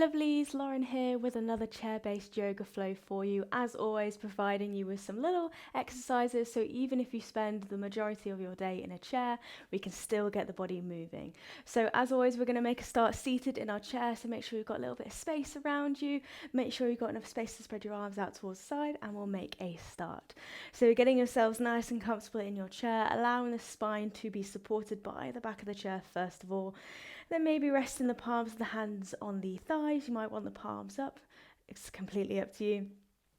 lovelies, Lauren here with another chair-based yoga flow for you, as always providing you with some little exercises, so even if you spend the majority of your day in a chair, we can still get the body moving. So as always, we're going to make a start seated in our chair, so make sure you've got a little bit of space around you, make sure you've got enough space to spread your arms out towards the side, and we'll make a start. So getting yourselves nice and comfortable in your chair, allowing the spine to be supported by the back of the chair first of all. Then maybe resting the palms of the hands on the thighs. You might want the palms up. It's completely up to you.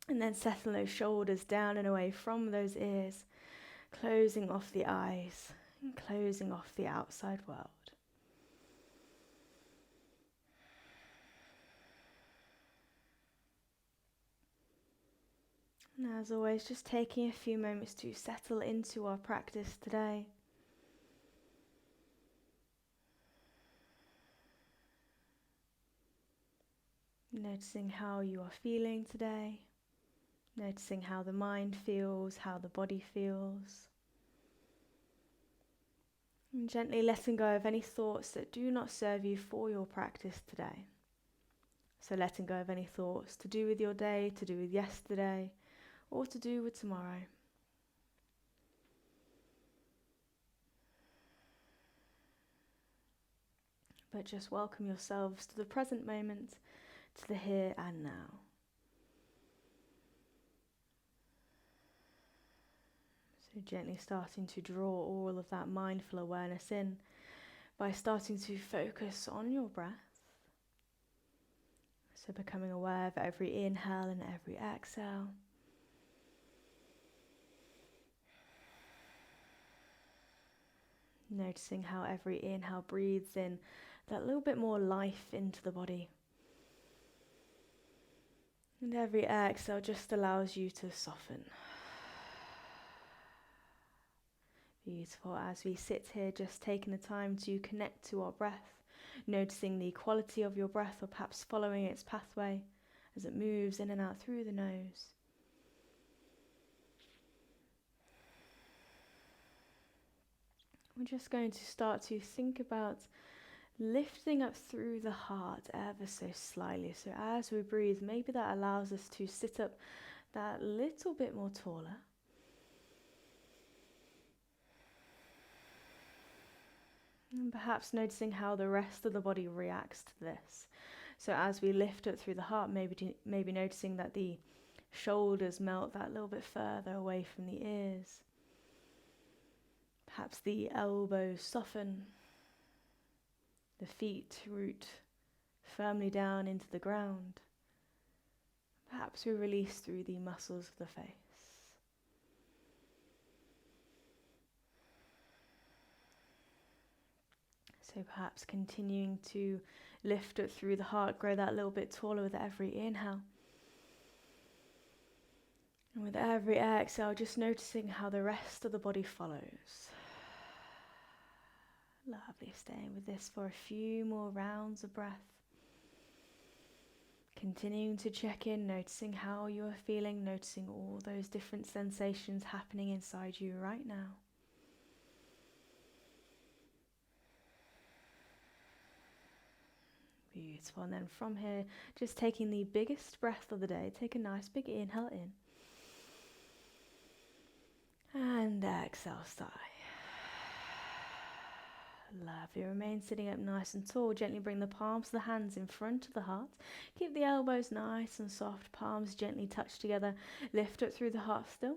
And then settle those shoulders down and away from those ears. Closing off the eyes and closing off the outside world. And as always, just taking a few moments to settle into our practice today. Noticing how you are feeling today, noticing how the mind feels, how the body feels, and gently letting go of any thoughts that do not serve you for your practice today. So letting go of any thoughts to do with your day, to do with yesterday, or to do with tomorrow. But just welcome yourselves to the present moment, to the here and now. So gently starting to draw all of that mindful awareness in by starting to focus on your breath. So becoming aware of every inhale and every exhale. Noticing how every inhale breathes in that little bit more life into the body. And every exhale just allows you to soften. Beautiful. As we sit here, just taking the time to connect to our breath, noticing the quality of your breath, or perhaps following its pathway as it moves in and out through the nose. We're just going to start to think about lifting up through the heart ever so slightly. So as we breathe, maybe that allows us to sit up that little bit more taller. And perhaps noticing how the rest of the body reacts to this. So as we lift up through the heart, maybe noticing that the shoulders melt that little bit further away from the ears. Perhaps the elbows soften. The feet root firmly down into the ground. Perhaps we release through the muscles of the face. So perhaps continuing to lift up through the heart, grow that little bit taller with every inhale. And with every exhale, just noticing how the rest of the body follows. Lovely, staying with this for a few more rounds of breath. Continuing to check in, noticing how you are feeling, noticing all those different sensations happening inside you right now. Beautiful, and then from here, just taking the biggest breath of the day, take a nice big inhale in. And exhale, sigh. Lovely, remain sitting up nice and tall. Gently bring the palms of the hands in front of the heart. Keep the elbows nice and soft, palms gently touch together. Lift up through the heart still.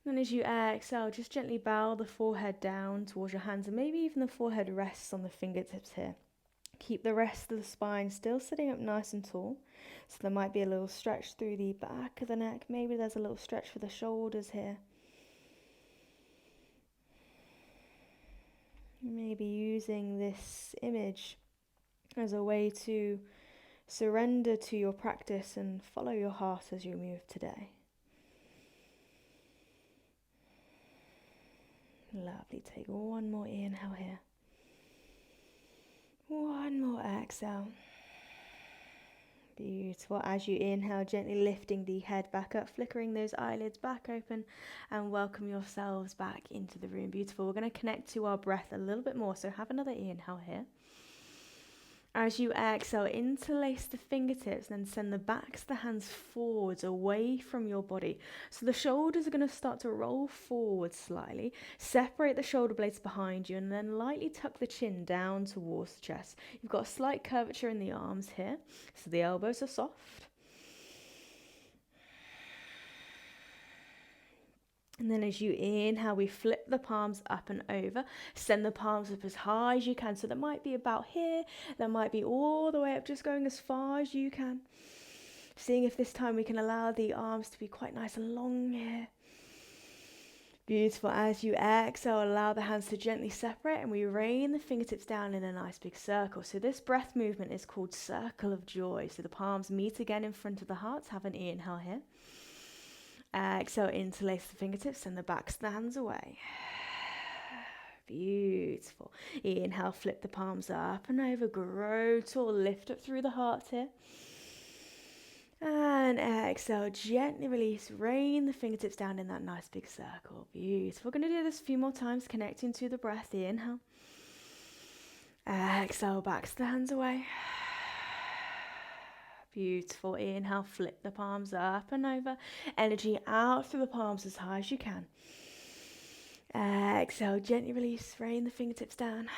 And as you exhale, just gently bow the forehead down towards your hands, and maybe even the forehead rests on the fingertips here. Keep the rest of the spine still sitting up nice and tall. So there might be a little stretch through the back of the neck. Maybe there's a little stretch for the shoulders here. Maybe using this image as a way to surrender to your practice and follow your heart as you move today. Lovely, take one more inhale here. One more exhale. Beautiful. As you inhale, gently lifting the head back up, flickering those eyelids back open, and welcome yourselves back into the room. Beautiful. We're going to connect to our breath a little bit more, so have another inhale here. As you exhale, interlace the fingertips and then send the backs of the hands forwards away from your body. So the shoulders are going to start to roll forward slightly. Separate the shoulder blades behind you and then lightly tuck the chin down towards the chest. You've got a slight curvature in the arms here, so the elbows are soft. And then as you inhale, we flip the palms up and over. Send the palms up as high as you can. So that might be about here. That might be all the way up, just going as far as you can. Seeing if this time we can allow the arms to be quite nice and long here. Beautiful. As you exhale, allow the hands to gently separate and we rain the fingertips down in a nice big circle. So this breath movement is called Circle of Joy. So the palms meet again in front of the hearts. Have an inhale here. Exhale, interlace the fingertips, send the backs of the hands away. Beautiful. Inhale, flip the palms up and over, grow tall, lift up through the heart here. And exhale, gently release, rain the fingertips down in that nice big circle. Beautiful. We're going to do this a few more times, connecting to the breath. Inhale. Exhale, backs of the hands away. Beautiful. Inhale, flip the palms up and over. Energy out through the palms as high as you can. Exhale, gently release, rain the fingertips down.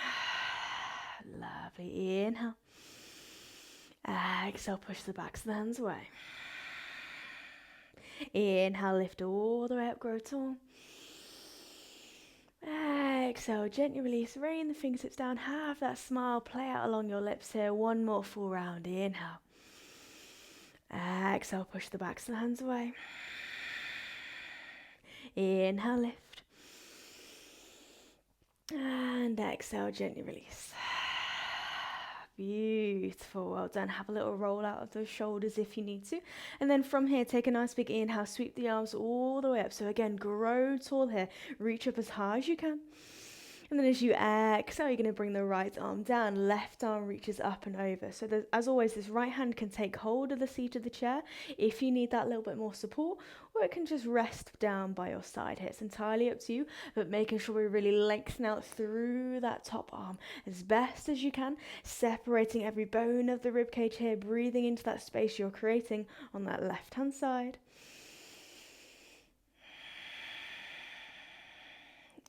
Lovely. Inhale. Exhale, push the backs of the hands away. Inhale, lift all the way up, grow tall. Exhale, gently release, rain the fingertips down. Have that smile play out along your lips here. One more full round. Inhale. Exhale, push the backs of the hands away. Inhale, lift. And exhale, gently release. Beautiful, well done. Have a little roll out of those shoulders if you need to. And then from here, take a nice big inhale, sweep the arms all the way up. So again, grow tall here. Reach up as high as you can. And then as you exhale, you're going to bring the right arm down, left arm reaches up and over. So as always, this right hand can take hold of the seat of the chair if you need that little bit more support, or it can just rest down by your side here. It's entirely up to you, but making sure we really lengthen out through that top arm as best as you can, separating every bone of the rib cage here, breathing into that space you're creating on that left hand side.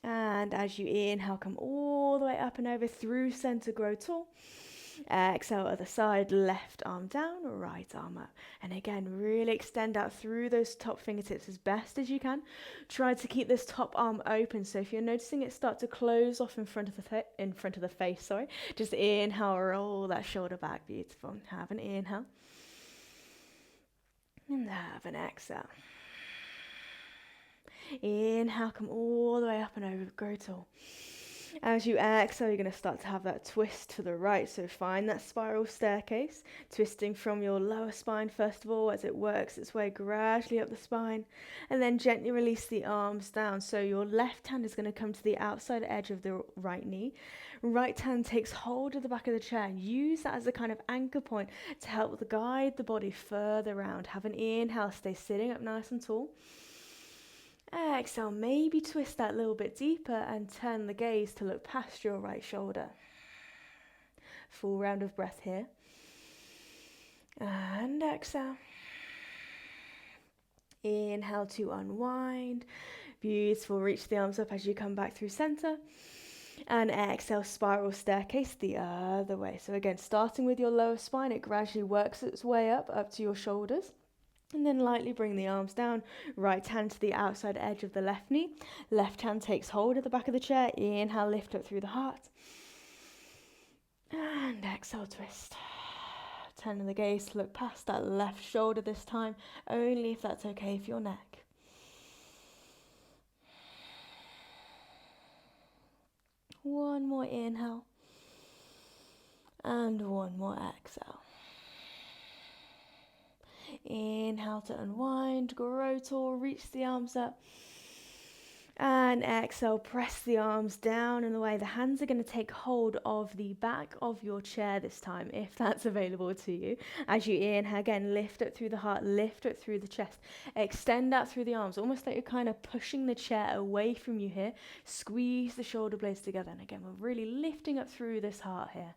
And as you inhale, come all the way up and over through center, grow tall. Exhale, other side, left arm down, right arm up. And again, really extend out through those top fingertips as best as you can. Try to keep this top arm open. So if you're noticing it start to close off in front of the face, just inhale, roll that shoulder back. Beautiful. Have an inhale. And have an exhale. Inhale, come all the way up and over, grow tall. As you exhale, you're going to start to have that twist to the right. So find that spiral staircase, twisting from your lower spine first of all as it works its way gradually up the spine. And then gently release the arms down. So your left hand is going to come to the outside edge of the right knee. Right hand takes hold of the back of the chair. Use that as a kind of anchor point to help guide the body further around. Have an inhale, stay sitting up nice and tall. Exhale, maybe twist that a little bit deeper and turn the gaze to look past your right shoulder. Full round of breath here. And exhale. Inhale to unwind. Beautiful. Reach the arms up as you come back through center. And exhale, spiral staircase the other way. So again, starting with your lower spine, it gradually works its way up to your shoulders. And then lightly bring the arms down, right hand to the outside edge of the left knee. Left hand takes hold of the back of the chair. Inhale, lift up through the heart. And exhale, twist. Turning the gaze to look past that left shoulder this time, only if that's okay for your neck. One more inhale. And one more exhale. Inhale to unwind, grow tall, reach the arms up. And exhale, press the arms down and away. The hands are going to take hold of the back of your chair this time, if that's available to you. As you inhale, again, lift up through the heart, lift up through the chest. Extend out through the arms, almost like you're kind of pushing the chair away from you here. Squeeze the shoulder blades together. And again, we're really lifting up through this heart here.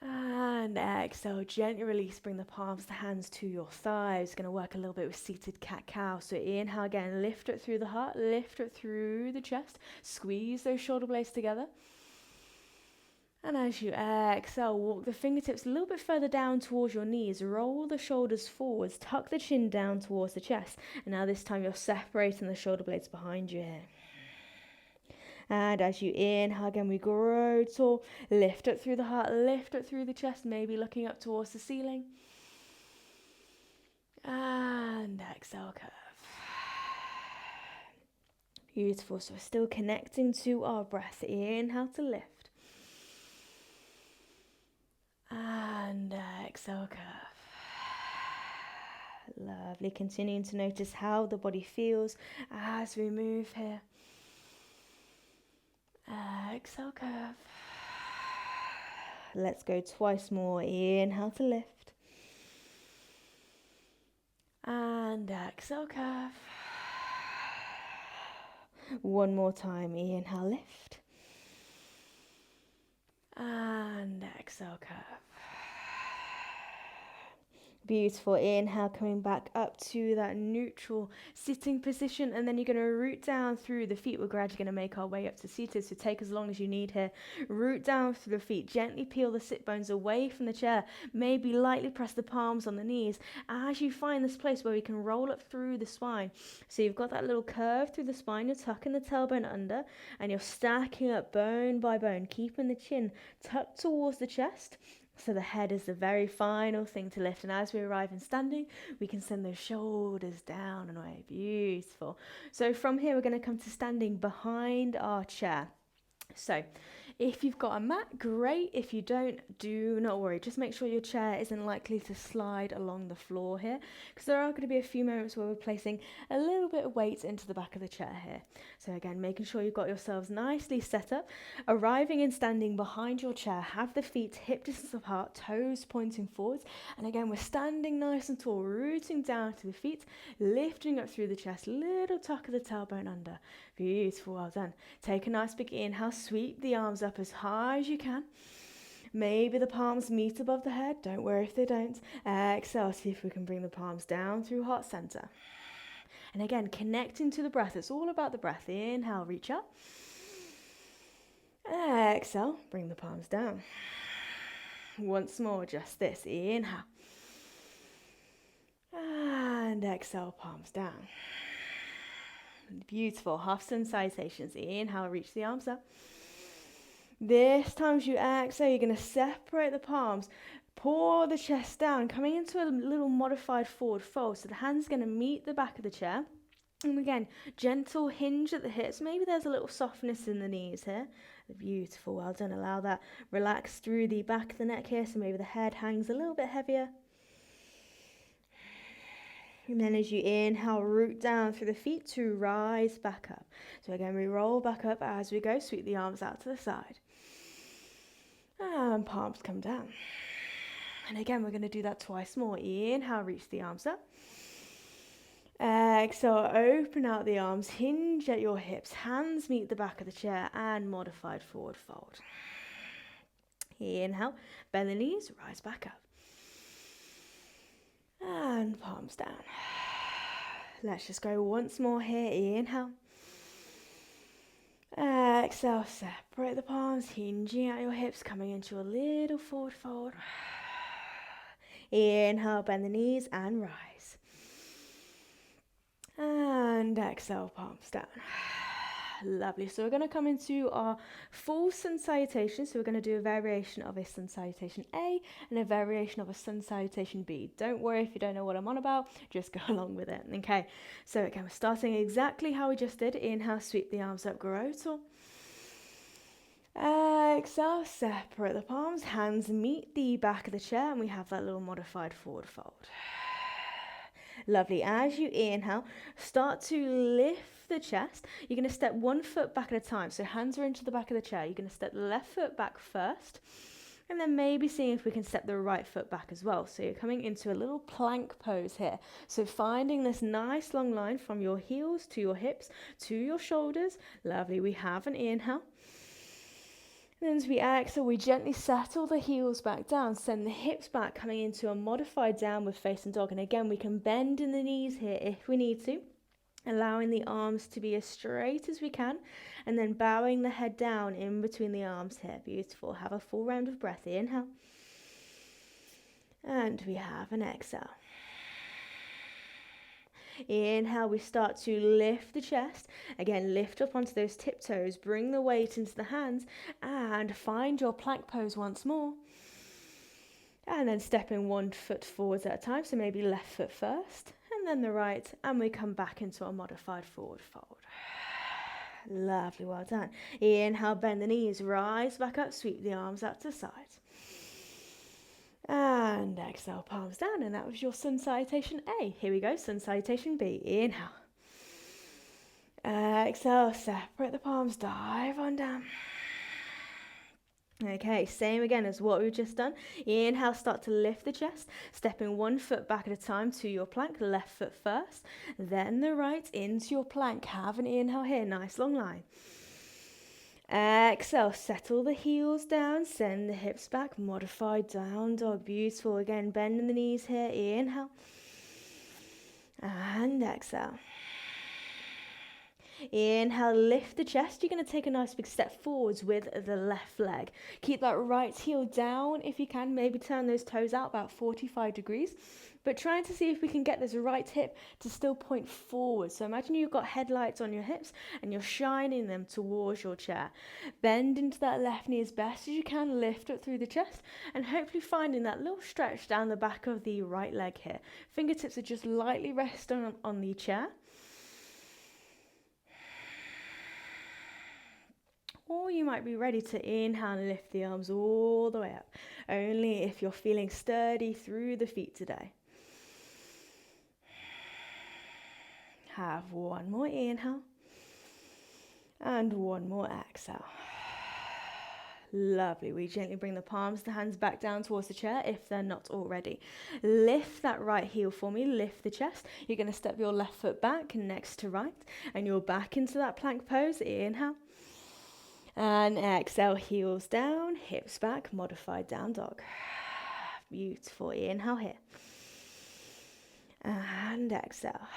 And exhale, gently release, bring the palms, the hands to your thighs. Going to work a little bit with seated cat-cow. So inhale again, lift it through the heart, lift it through the chest. Squeeze those shoulder blades together. And as you exhale, walk the fingertips a little bit further down towards your knees. Roll the shoulders forwards, tuck the chin down towards the chest. And now this time you're separating the shoulder blades behind you here. And as you inhale again, we grow tall. Lift it through the heart, lift it through the chest, maybe looking up towards the ceiling. And exhale, curve. Beautiful. So we're still connecting to our breath. Inhale to lift. And exhale, curve. Lovely. Continuing to notice how the body feels as we move here. Exhale, curve. Let's go twice more. Inhale to lift. And exhale, curve. One more time. Inhale, lift. And exhale, curve. Beautiful. Inhale, coming back up to that neutral sitting position, and then you're going to root down through the feet. We're gradually going to make our way up to seated, so take as long as you need here. Root down through the feet. Gently peel the sit bones away from the chair. Maybe lightly press the palms on the knees as you find this place where we can roll up through the spine. So you've got that little curve through the spine. You're tucking the tailbone under, and you're stacking up bone by bone, keeping the chin tucked towards the chest. So the head is the very final thing to lift. And as we arrive in standing, we can send those shoulders down and away. Beautiful. So from here, we're going to come to standing behind our chair. So if you've got a mat, great. If you don't, do not worry. Just make sure your chair isn't likely to slide along the floor here, because there are going to be a few moments where we're placing a little bit of weight into the back of the chair here. So again, making sure you've got yourselves nicely set up. Arriving and standing behind your chair, have the feet hip distance apart, toes pointing forwards. And again, we're standing nice and tall, rooting down to the feet, lifting up through the chest, little tuck of the tailbone under. Beautiful, well done. Take a nice big inhale, sweep the arms up as high as you can. Maybe the palms meet above the head. Don't worry if they don't. Exhale, see if we can bring the palms down through heart center. And again, connecting to the breath. It's all about the breath. Inhale, reach up. Exhale, bring the palms down. Once more, just this. Inhale. And exhale, palms down. Beautiful. Half sun salutations. Inhale, reach the arms up. This time as you exhale, you're going to separate the palms, pour the chest down, coming into a little modified forward fold. So the hand's going to meet the back of the chair. And again, gentle hinge at the hips. Maybe there's a little softness in the knees here. Beautiful. Well done. Allow that relax through the back of the neck here. So maybe the head hangs a little bit heavier. And then as you inhale, root down through the feet to rise back up. So again, we roll back up as we go. Sweep the arms out to the side. And palms come down. And again, we're going to do that twice more. Inhale, reach the arms up. Exhale, open out the arms, hinge at your hips. Hands meet the back of the chair and modified forward fold. Inhale, bend the knees, rise back up. And palms down. Let's just go once more here. Inhale. Exhale, separate the palms, hinging at your hips, coming into a little forward fold. Inhale, bend the knees and rise. And exhale, palms down. Lovely. So we're going to come into our full sun salutation. So we're going to do a variation of a sun salutation A and a variation of a sun salutation B. Don't worry if you don't know what I'm on about, just go along with it. Okay, so again, we're starting exactly how we just did. Inhale, sweep the arms up, grow tall. Exhale, separate the palms, hands meet the back of the chair, and we have that little modified forward fold. Lovely. As you inhale, start to lift the chest. You're going to step one foot back at a time. So hands are into the back of the chair. You're going to step the left foot back first, and then maybe seeing if we can step the right foot back as well. So you're coming into a little plank pose here. So finding this nice long line from your heels to your hips to your shoulders. Lovely. We have an inhale. Then as we exhale, we gently settle the heels back down, send the hips back, coming into a modified downward facing dog. And again, we can bend in the knees here if we need to, allowing the arms to be as straight as we can, and then bowing the head down in between the arms here. Beautiful. Have a full round of breath. Inhale. And we have an exhale. Inhale, we start to lift the chest. Again, lift up onto those tiptoes, bring the weight into the hands, and find your plank pose once more. And then stepping one foot forwards at a time, so maybe left foot first, and then the right, and we come back into a modified forward fold. Lovely, well done. Inhale, bend the knees, rise back up, sweep the arms out to the sides. And exhale, palms down, and that was your Sun Salutation A. Here we go, Sun Salutation B. Inhale. Exhale, separate the palms, dive on down. Okay, same again as what we've just done. Inhale, start to lift the chest, stepping one foot back at a time to your plank, left foot first, then the right into your plank. Have an inhale here, nice long line. Exhale, settle the heels down, send the hips back, modified down dog. Beautiful. Again, bending the knees here. Inhale. And exhale. Inhale, lift the chest. You're going to take a nice big step forwards with the left leg. Keep that right heel down if you can. Maybe turn those toes out about 45 degrees. But trying to see if we can get this right hip to still point forward. So imagine you've got headlights on your hips and you're shining them towards your chair. Bend into that left knee as best as you can. Lift up through the chest and hopefully finding that little stretch down the back of the right leg here. Fingertips are just lightly resting on the chair. Or you might be ready to inhale and lift the arms all the way up. Only if you're feeling sturdy through the feet today. Have one more inhale. And one more exhale. Lovely. We gently bring the palms, the hands back down towards the chair if they're not already. Lift that right heel for me. Lift the chest. You're going to step your left foot back next to right. And you're back into that plank pose. Inhale. And exhale, heels down, hips back, modified down dog. Beautiful. Inhale here. And exhale.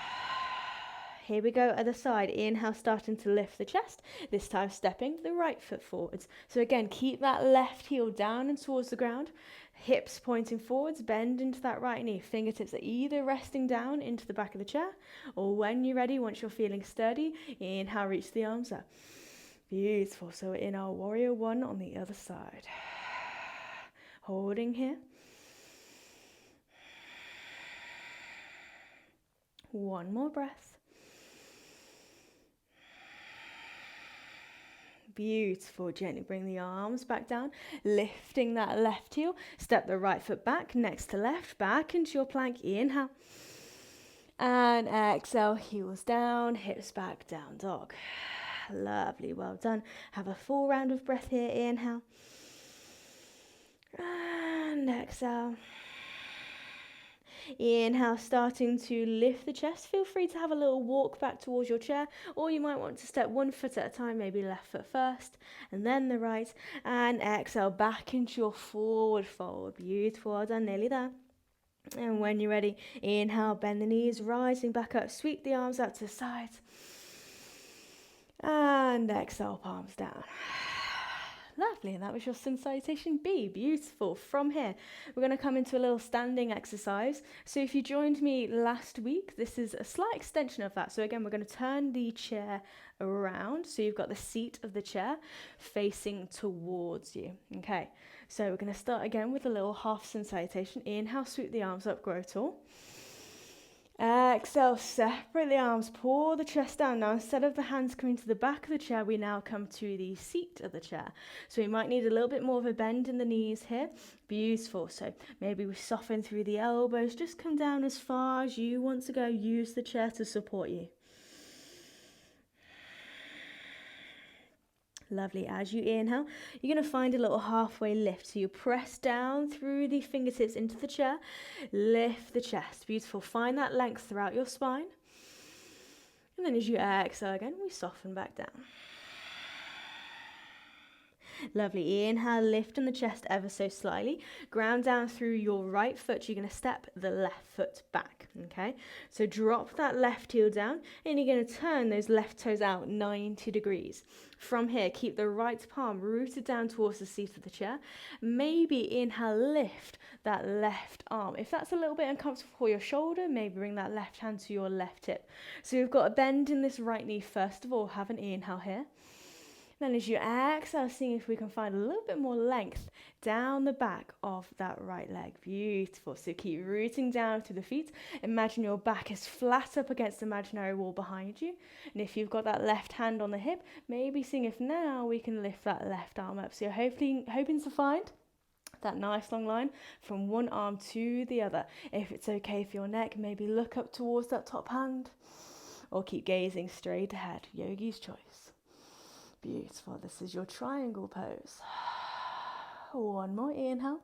Here we go, other side. Inhale, starting to lift the chest. This time stepping the right foot forwards. So again, keep that left heel down and towards the ground. Hips pointing forwards, bend into that right knee. Fingertips are either resting down into the back of the chair, or when you're ready, once you're feeling sturdy, inhale, reach the arms up. Beautiful. So we're in our warrior one on the other side. Holding here. One more breath. Beautiful. Gently bring the arms back down, lifting that left heel. Step the right foot back, next to left, back into your plank. Inhale. And exhale, heels down, hips back, down dog. Lovely, well done. Have a full round of breath here. Inhale. And exhale. Inhale, starting to lift the chest. Feel free to have a little walk back towards your chair, or you might want to step one foot at a time, maybe left foot first, and then the right. And exhale, back into your forward fold. Beautiful, well done, nearly there. And when you're ready, inhale, bend the knees, rising back up, sweep the arms out to the sides. And exhale, palms down. Lovely, and that was your Sun Salutation B. Beautiful. From here, we're going to come into a little standing exercise. So if you joined me last week, this is a slight extension of that. So again, we're going to turn the chair around. So you've got the seat of the chair facing towards you. Okay, so we're going to start again with a little half Sun Salutation. Inhale, sweep the arms up, grow tall. Exhale, separate the arms, pull the chest down. Now, instead of the hands coming to the back of the chair, we now come to the seat of the chair. So we might need a little bit more of a bend in the knees here. Beautiful. So maybe we soften through the elbows, just come down as far as you want to go. Use the chair to support you. Lovely. As you inhale, you're going to find a little halfway lift. So you press down through the fingertips into the chair. Lift the chest. Beautiful. Find that length throughout your spine. And then as you exhale again, we soften back down. Lovely. Inhale, lift in the chest ever so slightly. Ground down through your right foot. You're going to step the left foot back. Okay, so drop that left heel down and you're going to turn those left toes out 90 degrees. From here, keep the right palm rooted down towards the seat of the chair. Maybe inhale, lift that left arm. If that's a little bit uncomfortable for your shoulder, maybe bring that left hand to your left hip. So we've got a bend in this right knee first of all. Have an inhale here. Then as you exhale, seeing if we can find a little bit more length down the back of that right leg. Beautiful. So keep rooting down through the feet. Imagine your back is flat up against the imaginary wall behind you. And if you've got that left hand on the hip, maybe seeing if now we can lift that left arm up. So you're hoping to find that nice long line from one arm to the other. If it's okay for your neck, maybe look up towards that top hand or keep gazing straight ahead. Yogi's choice. Beautiful. This is your triangle pose. One more inhale.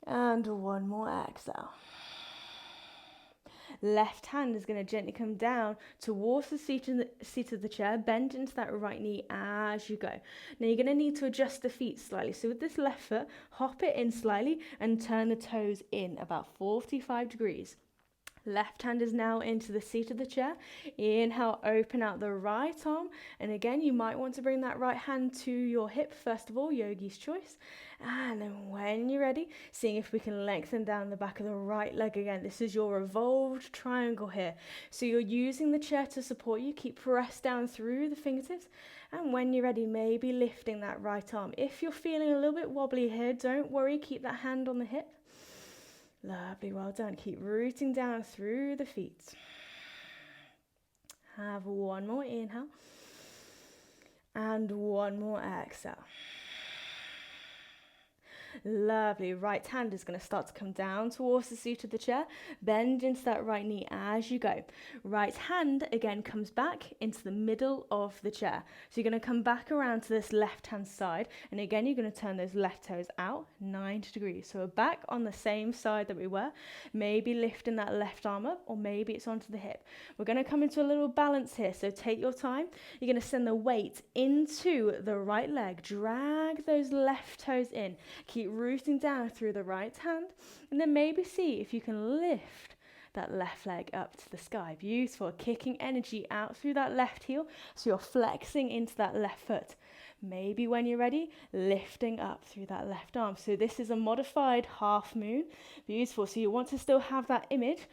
And one more exhale. Left hand is going to gently come down towards the seat of the chair. Bend into that right knee as you go. Now you're going to need to adjust the feet slightly. So with this left foot, hop it in slightly and turn the toes in about 45 degrees. Left hand is now into the seat of the chair. Inhale, open out the right arm. And again, you might want to bring that right hand to your hip first of all, yogi's choice. And then when you're ready, seeing if we can lengthen down the back of the right leg again. This is your revolved triangle here. So you're using the chair to support you. Keep pressed down through the fingertips. And when you're ready, maybe lifting that right arm. If you're feeling a little bit wobbly here, don't worry, keep that hand on the hip. Lovely, well done. Keep rooting down through the feet. Have one more inhale. And one more exhale. Lovely. Right hand is going to start to come down towards the seat of the chair. Bend into that right knee as you go. Right hand again comes back into the middle of the chair. So you're going to come back around to this left hand side. And again, you're going to turn those left toes out 90 degrees. So we're back on the same side that we were. Maybe lifting that left arm up or maybe it's onto the hip. We're going to come into a little balance here. So take your time. You're going to send the weight into the right leg. Drag those left toes in. Keep rooting down through the right hand and then maybe see if you can lift that left leg up to the sky. Beautiful. Kicking energy out through that left heel so you're flexing into that left foot. Maybe when you're ready, lifting up through that left arm. So this is a modified half moon. Beautiful. So you want to still have that image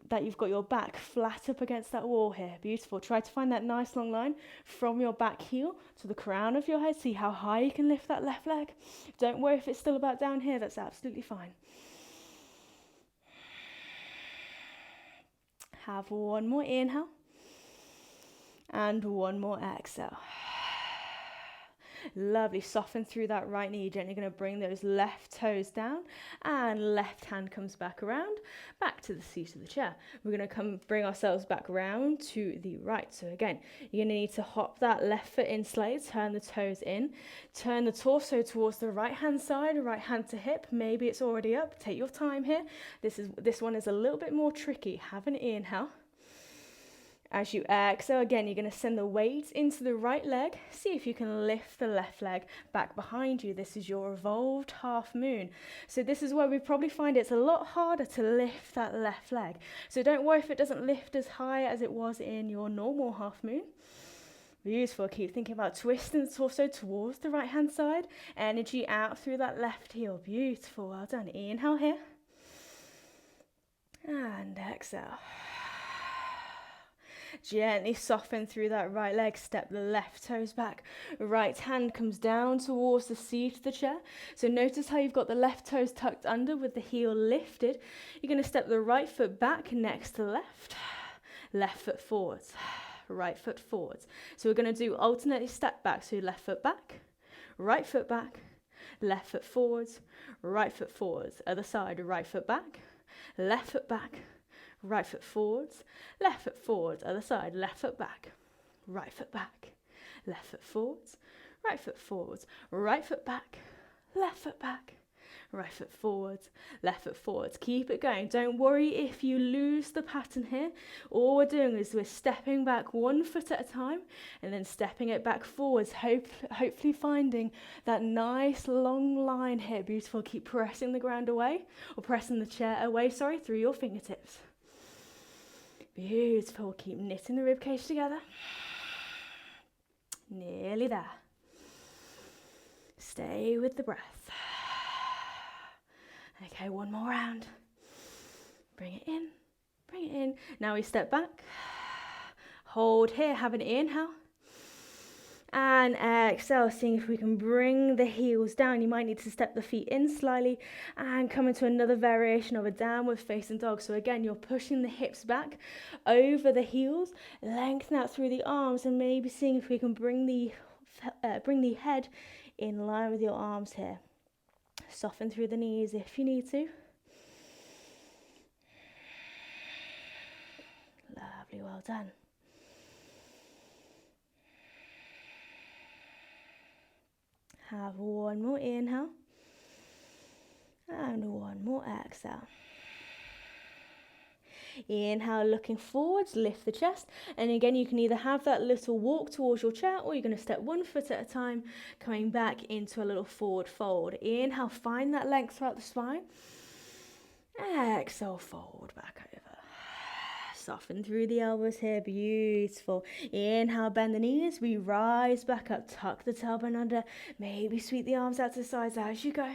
that you've got your back flat up against that wall here. Beautiful. Try to find that nice long line from your back heel to the crown of your head. See how high you can lift that left leg. Don't worry if it's still about down here. That's absolutely fine. Have one more inhale and one more exhale. Lovely. Soften through that right knee. Gently going to bring those left toes down and left hand comes back around, back to the seat of the chair. We're going to bring ourselves back around to the right. So again, you're going to need to hop that left foot in slightly, turn the toes in, turn the torso towards the right hand side, right hand to hip. Maybe it's already up. Take your time here. This one is a little bit more tricky. Have an inhale. As you exhale, again, you're going to send the weight into the right leg. See if you can lift the left leg back behind you. This is your revolved half moon. So this is where we probably find it's a lot harder to lift that left leg. So don't worry if it doesn't lift as high as it was in your normal half moon. Beautiful. Keep thinking about twisting the torso towards the right hand side. Energy out through that left heel. Beautiful. Well done. Inhale here. And exhale. Gently soften through that right leg, step the left toes back. Right hand comes down towards the seat of the chair. So notice how you've got the left toes tucked under with the heel lifted. You're going to step the right foot back next to the left. Left foot forwards, right foot forwards. So we're going to do alternately step back. So left foot back, right foot back, left foot forwards, right foot forwards. Other side, right foot back, left foot back, right foot forwards, left foot forwards, other side, left foot back, right foot back, left foot forwards, right foot forwards, right foot back, left foot back, right foot forwards, left foot forwards. Keep it going. Don't worry if you lose the pattern here. All we're doing is we're stepping back 1 foot at a time and then stepping it back forwards, hopefully finding that nice long line here. Beautiful. Keep pressing the ground away, or pressing the chair away, through your fingertips. Beautiful. Keep knitting the rib cage together. Nearly there. Stay with the breath. Okay, one more round. Bring it in, bring it in. Now we step back. Hold here, have an inhale. And exhale, seeing if we can bring the heels down. You might need to step the feet in slightly and come into another variation of a downward facing dog. So again, you're pushing the hips back over the heels, lengthen out through the arms, and maybe seeing if we can bring the head in line with your arms here. Soften through the knees if you need to. Lovely, well done. Have one more inhale and one more exhale. Inhale, looking forwards, lift the chest, and again you can either have that little walk towards your chair, or you're going to step 1 foot at a time, coming back into a little forward fold. Inhale, find that length throughout the spine. Exhale, fold back over. Soften through the elbows here, beautiful. Inhale, bend the knees, we rise back up, tuck the tailbone under, maybe sweep the arms out to the sides as you go.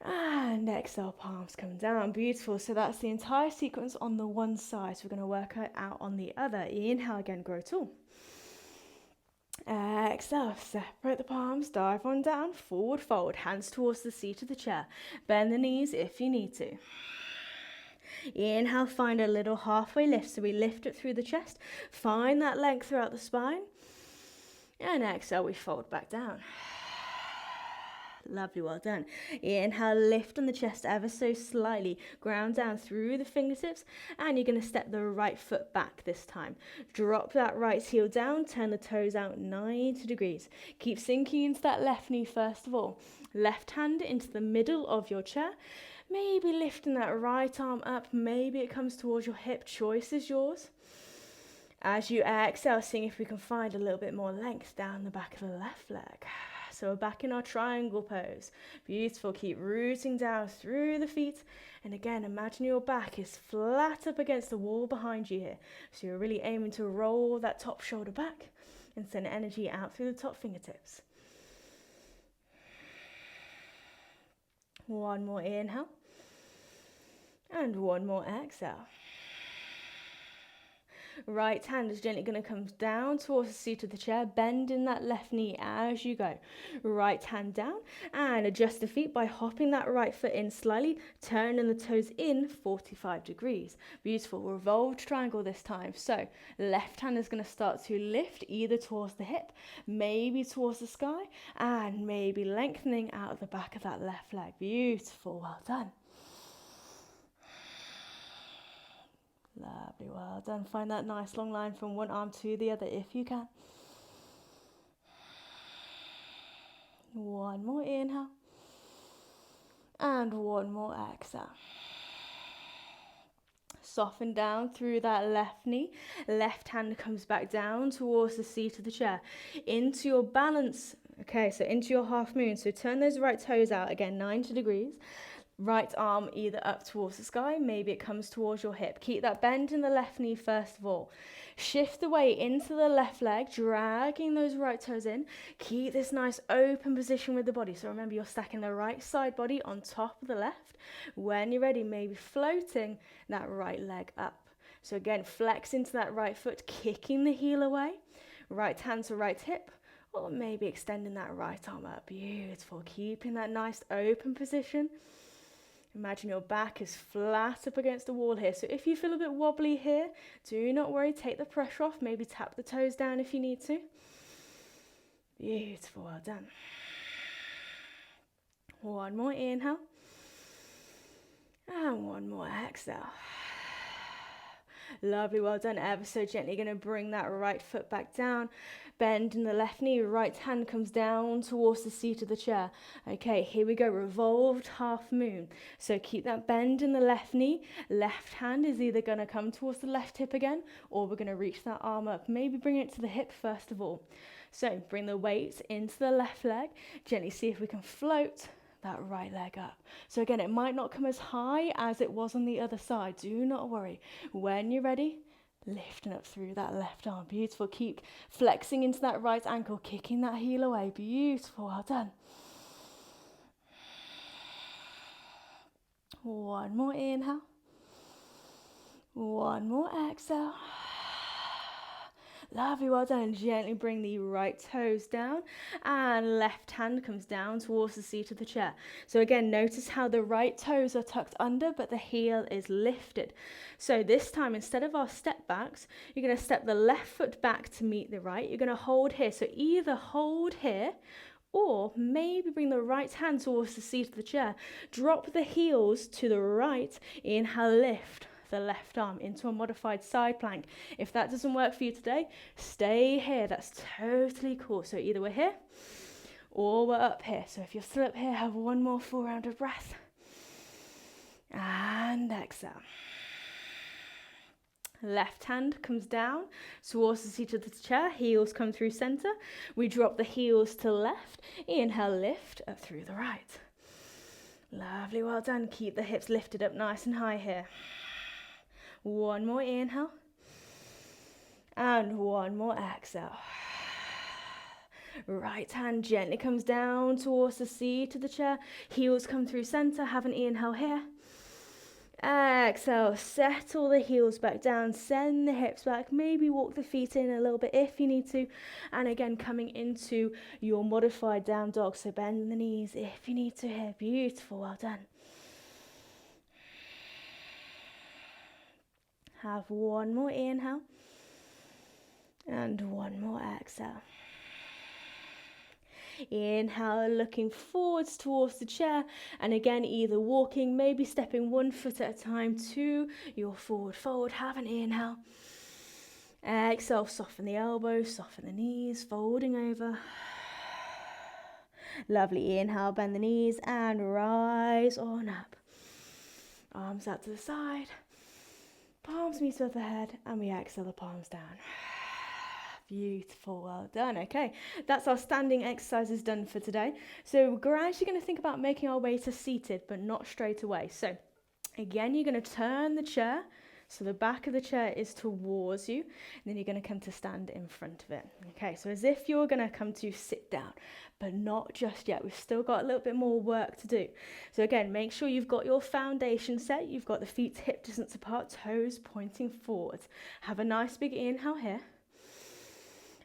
And exhale, palms come down, beautiful. So that's the entire sequence on the one side. So we're going to work it out on the other. Inhale again, grow tall. Exhale, separate the palms, dive on down, forward fold, hands towards the seat of the chair. Bend the knees if you need to. Inhale, find a little halfway lift. So we lift it through the chest, find that length throughout the spine. And exhale, we fold back down. Lovely, well done. Inhale, lift on the chest ever so slightly. Ground down through the fingertips, and you're going to step the right foot back this time. Drop that right heel down, turn the toes out 90 degrees. Keep sinking into that left knee first of all. Left hand into the middle of your chair. Maybe lifting that right arm up, maybe it comes towards your hip. Choice is yours. As you exhale, seeing if we can find a little bit more length down the back of the left leg. So we're back in our triangle pose. Beautiful. Keep rooting down through the feet. And again, imagine your back is flat up against the wall behind you here. So you're really aiming to roll that top shoulder back and send energy out through the top fingertips. One more inhale. And one more exhale. Right hand is gently going to come down towards the seat of the chair, bending that left knee as you go. Right hand down and adjust the feet by hopping that right foot in slightly, turning the toes in 45 degrees. Beautiful. Revolved triangle this time. So left hand is going to start to lift either towards the hip, maybe towards the sky, and maybe lengthening out of the back of that left leg. Beautiful. Well done. Lovely, well done. Find that nice long line from one arm to the other if you can. One more inhale. And one more exhale. Soften down through that left knee. Left hand comes back down towards the seat of the chair. Into your balance. Okay, so into your half moon. So turn those right toes out again, 90 degrees. Right arm either up towards the sky, maybe it comes towards your hip. Keep that bend in the left knee first of all. Shift the weight into the left leg, dragging those right toes in. Keep this nice open position with the body. So remember, you're stacking the right side body on top of the left. When you're ready, maybe floating that right leg up. So again, flex into that right foot, kicking the heel away. Right hand to right hip, or maybe extending that right arm up. Beautiful. Keeping that nice open position. Imagine your back is flat up against the wall here. So if you feel a bit wobbly here, do not worry, take the pressure off. Maybe tap the toes down if you need to. Beautiful, well done. One more inhale. And one more exhale. Lovely, well done. Ever so gently going to bring that right foot back down. Bend in the left knee, right hand comes down towards the seat of the chair. Okay, here we go, revolved half moon. So keep that bend in the left knee. Left hand is either going to come towards the left hip again, or we're going to reach that arm up. Maybe bring it to the hip first of all. So bring the weight into the left leg. Gently see if we can float that right leg up. So again, it might not come as high as it was on the other side. Do not worry. When you're ready, lifting up through that left arm. Beautiful. Keep flexing into that right ankle, kicking that heel away. Beautiful. Well done. One more inhale. One more exhale. Lovely, well done. Gently bring the right toes down and left hand comes down towards the seat of the chair. So again, notice how the right toes are tucked under, but the heel is lifted. So this time, instead of our step backs, you're going to step the left foot back to meet the right. You're going to hold here. So either hold here, or maybe bring the right hand towards the seat of the chair. Drop the heels to the right. Inhale, lift the left arm into a modified side plank. If that doesn't work for you today, stay here. That's totally cool. So either we're here or we're up here. So if you're still up here, have one more full round of breath. And exhale. Left hand comes down towards the seat of the chair. Heels come through center. We drop the heels to left. Inhale, lift up through the right. Lovely, well done. Keep the hips lifted up nice and high here. One more inhale. And one more exhale. Right hand gently comes down towards the seat of the chair. Heels come through center. Have an inhale here. Exhale, settle the heels back down, send the hips back, maybe walk the feet in a little bit if you need to. And again, coming into your modified down dog, so bend the knees if you need to here. Beautiful, well done. Have one more inhale and one more exhale. Inhale, looking forwards towards the chair, and again, either walking, maybe stepping one foot at a time to your forward fold. Have an inhale. Exhale, soften the elbows, soften the knees, folding over. Lovely, inhale, bend the knees and rise on up. Arms out to the side, palms meet with the head, and we exhale the palms down. Beautiful, well done. Okay, that's our standing exercises done for today. So we're gradually going to think about making our way to seated, but not straight away. So again, you're going to turn the chair, so the back of the chair is towards you, and then you're going to come to stand in front of it. Okay, so as if you're going to come to sit down, but not just yet. We've still got a little bit more work to do. So again, make sure you've got your foundation set. You've got the feet hip distance apart, toes pointing forwards. Have a nice big inhale here.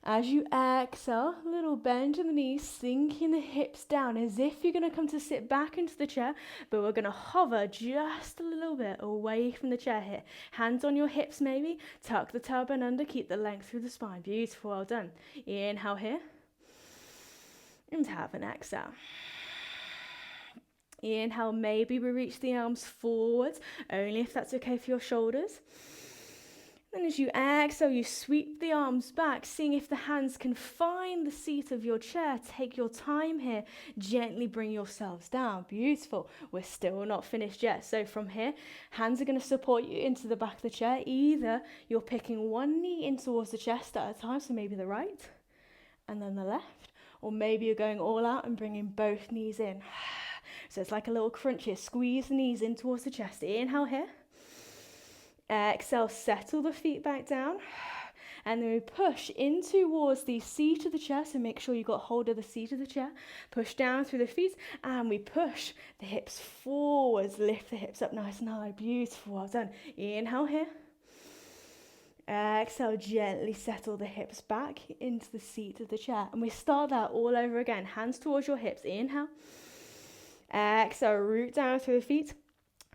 As you exhale, a little bend in the knees, sinking the hips down as if you're going to come to sit back into the chair, but we're going to hover just a little bit away from the chair here. Hands on your hips maybe, tuck the tailbone under, keep the length through the spine. Beautiful, well done. Inhale here, and have an exhale. Inhale, maybe we reach the arms forwards, only if that's okay for your shoulders. Then as you exhale, you sweep the arms back, seeing if the hands can find the seat of your chair. Take your time here. Gently bring yourselves down. Beautiful. We're still not finished yet. So from here, hands are going to support you into the back of the chair. Either you're picking one knee in towards the chest at a time, so maybe the right and then the left, or maybe you're going all out and bringing both knees in. So it's like a little crunch here. Squeeze the knees in towards the chest. Inhale here. Exhale, settle the feet back down, and then we push in towards the seat of the chair, so make sure you got hold of the seat of the chair. Push down through the feet, and we push the hips forwards, lift the hips up nice and high. Beautiful, well done. Inhale here. Exhale, gently settle the hips back into the seat of the chair, and we start that all over again. Hands towards your hips. Inhale. Exhale, root down through the feet.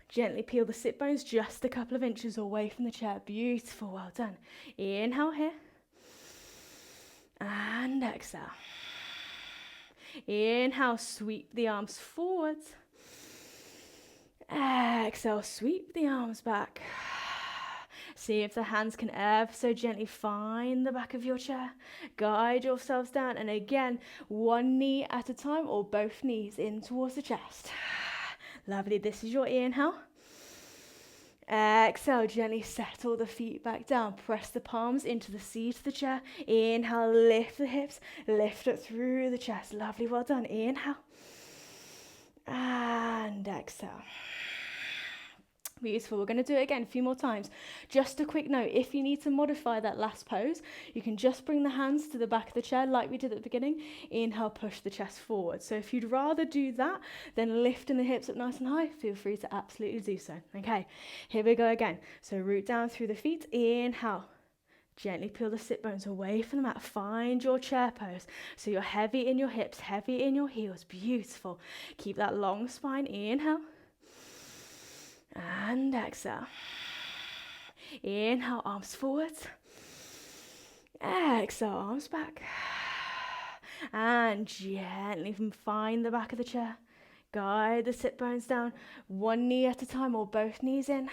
Gently peel the sit bones just a couple of inches away from the chair. Beautiful, well done. Inhale here. And exhale. Inhale, sweep the arms forwards. Exhale, sweep the arms back. See if the hands can ever so gently find the back of your chair. Guide yourselves down, and again, one knee at a time or both knees in towards the chest. Lovely, this is your inhale. Exhale, gently settle the feet back down. Press the palms into the seat of the chair. Inhale, lift the hips, lift it through the chest. Lovely, well done. Inhale. And exhale. Beautiful. We're going to do it again a few more times. Just a quick note, if you need to modify that last pose, you can just bring the hands to the back of the chair like we did at the beginning. Inhale, push the chest forward. So if you'd rather do that than lifting the hips up nice and high, feel free to absolutely do so. Okay, here we go again. So root down through the feet. Inhale. Gently peel the sit bones away from the mat. Find your chair pose. So you're heavy in your hips, heavy in your heels. Beautiful. Keep that long spine. Inhale. And exhale. Inhale, arms forward. Exhale, arms back. And gently find the back of the chair. Guide the sit bones down. One knee at a time or both knees in.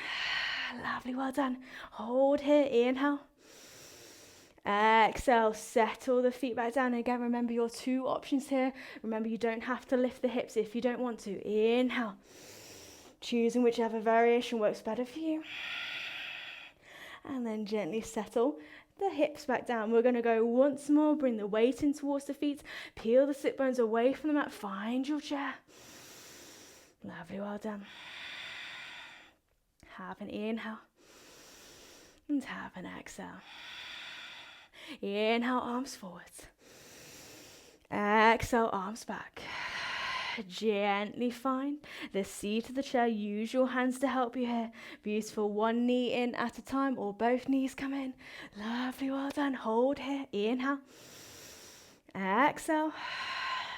Lovely, well done. Hold here, inhale. Exhale, settle the feet back down. Again, remember your two options here. Remember, you don't have to lift the hips if you don't want to. Inhale. Choosing whichever variation works better for you. And then gently settle the hips back down. We're going to go once more. Bring the weight in towards the feet. Peel the sit bones away from the mat. Find your chair. Lovely, well done. Have an inhale. And have an exhale. Inhale, arms forward. Exhale, arms back. Gently find the seat of the chair. Use your hands to help you here. Beautiful. One knee in at a time or both knees come in. Lovely, well done. Hold here. Inhale. Exhale.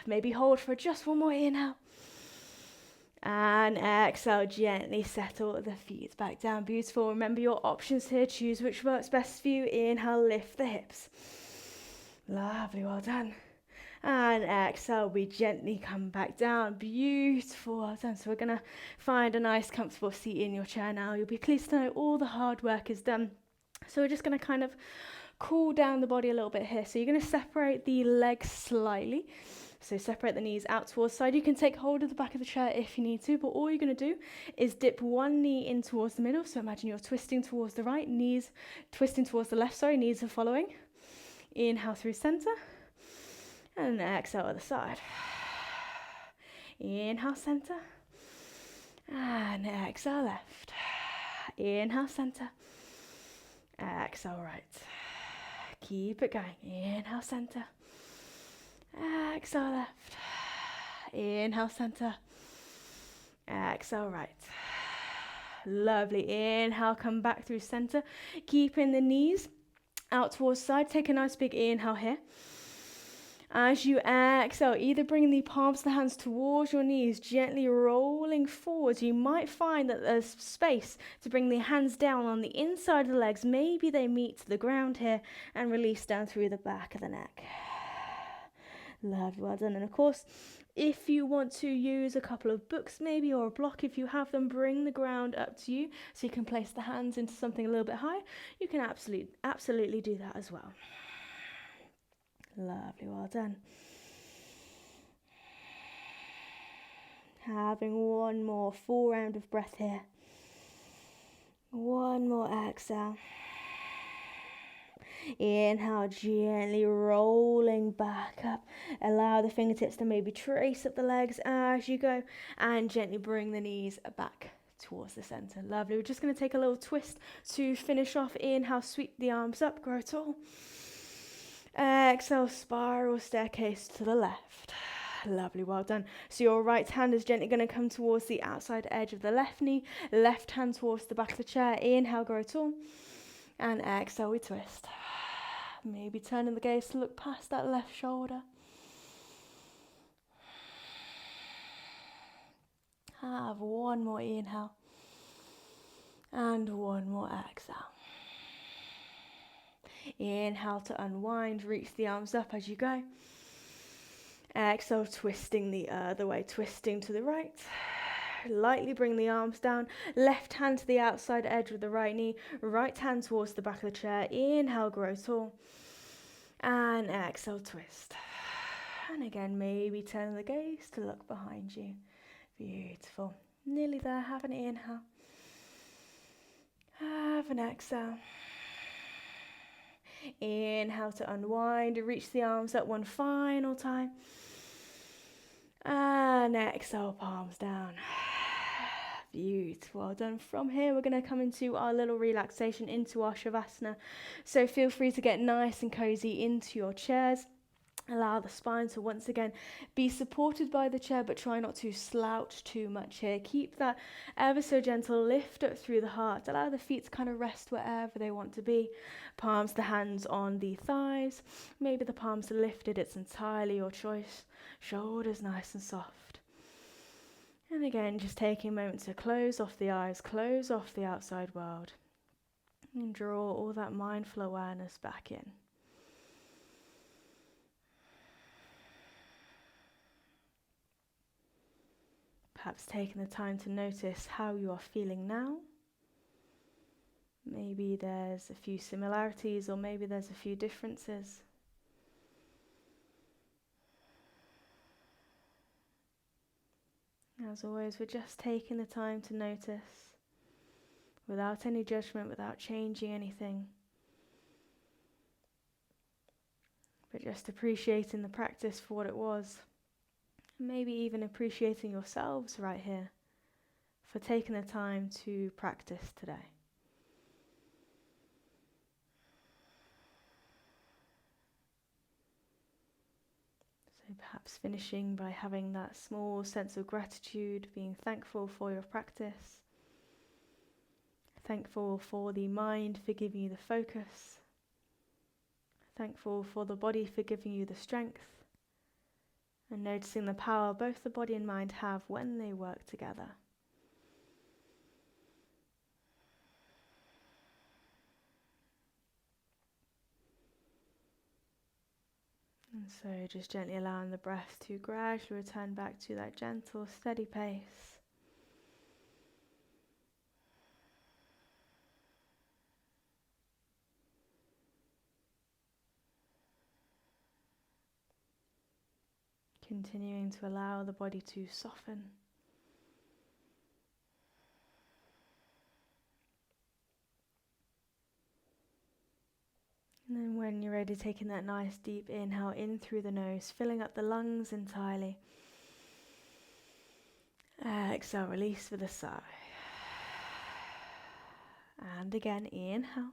Maybe hold for just one more inhale. And exhale, gently settle the feet back down. Beautiful. Remember your options here. Choose which works best for you. Inhale, lift the hips. Lovely, well done. And exhale, we gently come back down. Beautiful, well done. So we're going to find a nice comfortable seat in your chair now. You'll be pleased to know all the hard work is done. So we're just going to kind of cool down the body a little bit here. So you're going to separate the legs slightly. So separate the knees out towards the side. You can take hold of the back of the chair if you need to, but all you're going to do is dip one knee in towards the middle. So imagine you're twisting towards the right, knees twisting towards the left, knees are following. Inhale through center. And exhale other side. Inhale center. And exhale left. Inhale center. Exhale right. Keep it going. Inhale center. Exhale left. Inhale center. Exhale right. Lovely. Inhale, come back through center. Keeping the knees out towards side. Take a nice big inhale here. As you exhale, either bring the palms of the hands towards your knees, gently rolling forwards. You might find that there's space to bring the hands down on the inside of the legs. Maybe they meet the ground here and release down through the back of the neck. Lovely, well done. And of course, if you want to use a couple of books maybe or a block, if you have them, bring the ground up to you so you can place the hands into something a little bit higher. You can absolutely do that as well. Lovely, well done. Having one more full round of breath here. One more exhale. Inhale, gently rolling back up. Allow the fingertips to maybe trace up the legs as you go. And gently bring the knees back towards the center. Lovely. We're just going to take a little twist to finish off. Inhale, sweep the arms up, grow tall. Exhale, spiral staircase to the left. Lovely, well done. So your right hand is gently going to come towards the outside edge of the left knee. Left hand towards the back of the chair. Inhale, grow tall. And exhale, we twist. Maybe turning the gaze to look past that left shoulder. Have one more inhale. And one more exhale. Inhale to unwind, reach the arms up as you go. Exhale, twisting the other way, twisting to the right, Lightly bring the arms down. Left hand to the outside edge with the right knee. Right hand towards the back of the chair. Inhale, grow tall. And exhale, twist. And again, maybe turn the gaze to look behind you. Beautiful. Nearly there. Have an inhale. Have an exhale. Inhale to unwind. Reach the arms up one final time. And exhale, palms down. Beautiful, well done. From here, we're going to come into our little relaxation, into our Shavasana. So feel free to get nice and cozy into your chairs. Allow the spine to once again be supported by the chair, but try not to slouch too much here. Keep that ever so gentle lift up through the heart. Allow the feet to kind of rest wherever they want to be. Palms to hands on the thighs. Maybe the palms are lifted, it's entirely your choice. Shoulders nice and soft. And again, just taking a moment to close off the eyes, close off the outside world. And draw all that mindful awareness back in. Perhaps taking the time to notice how you are feeling now. Maybe there's a few similarities or maybe there's a few differences. As always, we're just taking the time to notice without any judgment, without changing anything. But just appreciating the practice for what it was. Maybe even appreciating yourselves right here for taking the time to practice today. So perhaps finishing by having that small sense of gratitude, being thankful for your practice, thankful for the mind for giving you the focus, thankful for the body for giving you the strength, and noticing the power both the body and mind have when they work together. And so just gently allowing the breath to gradually return back to that gentle, steady pace. Continuing to allow the body to soften. And then when you're ready, taking that nice deep inhale in through the nose, filling up the lungs entirely. Exhale, release with a sigh. And again, inhale.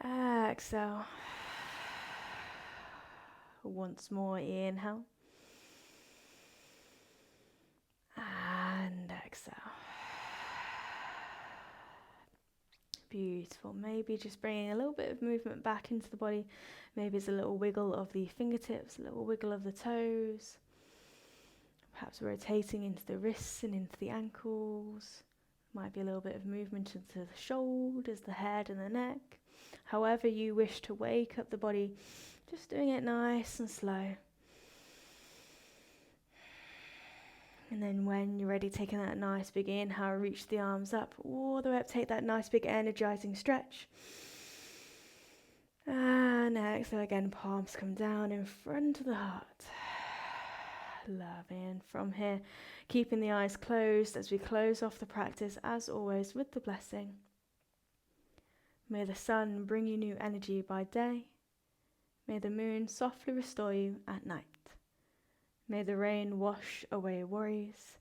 Exhale. Once more, inhale. And exhale. Beautiful. Maybe just bringing a little bit of movement back into the body. Maybe it's a little wiggle of the fingertips, a little wiggle of the toes. Perhaps rotating into the wrists and into the ankles. Might be a little bit of movement into the shoulders, the head and the neck. However you wish to wake up the body, just doing it nice and slow. And then when you're ready, taking that nice big inhale, reach the arms up all the way up, take that nice big energizing stretch. And exhale again, palms come down in front of the heart. Loving. From here, keeping the eyes closed as we close off the practice, as always, with the blessing. May the sun bring you new energy by day. May the moon softly restore you at night. May the rain wash away worries,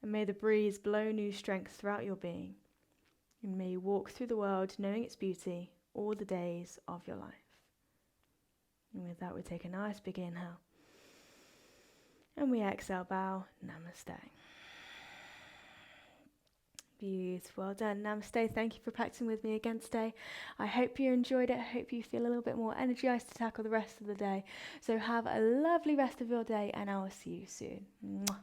and may the breeze blow new strength throughout your being. And may you walk through the world knowing its beauty all the days of your life. And with that, we take a nice big inhale. And we exhale, bow, namaste. Beautiful, well done. Namaste. Thank you for practicing with me again today. I hope you enjoyed it. I hope you feel a little bit more energized to tackle the rest of the day. So have a lovely rest of your day, and I will see you soon. Mwah.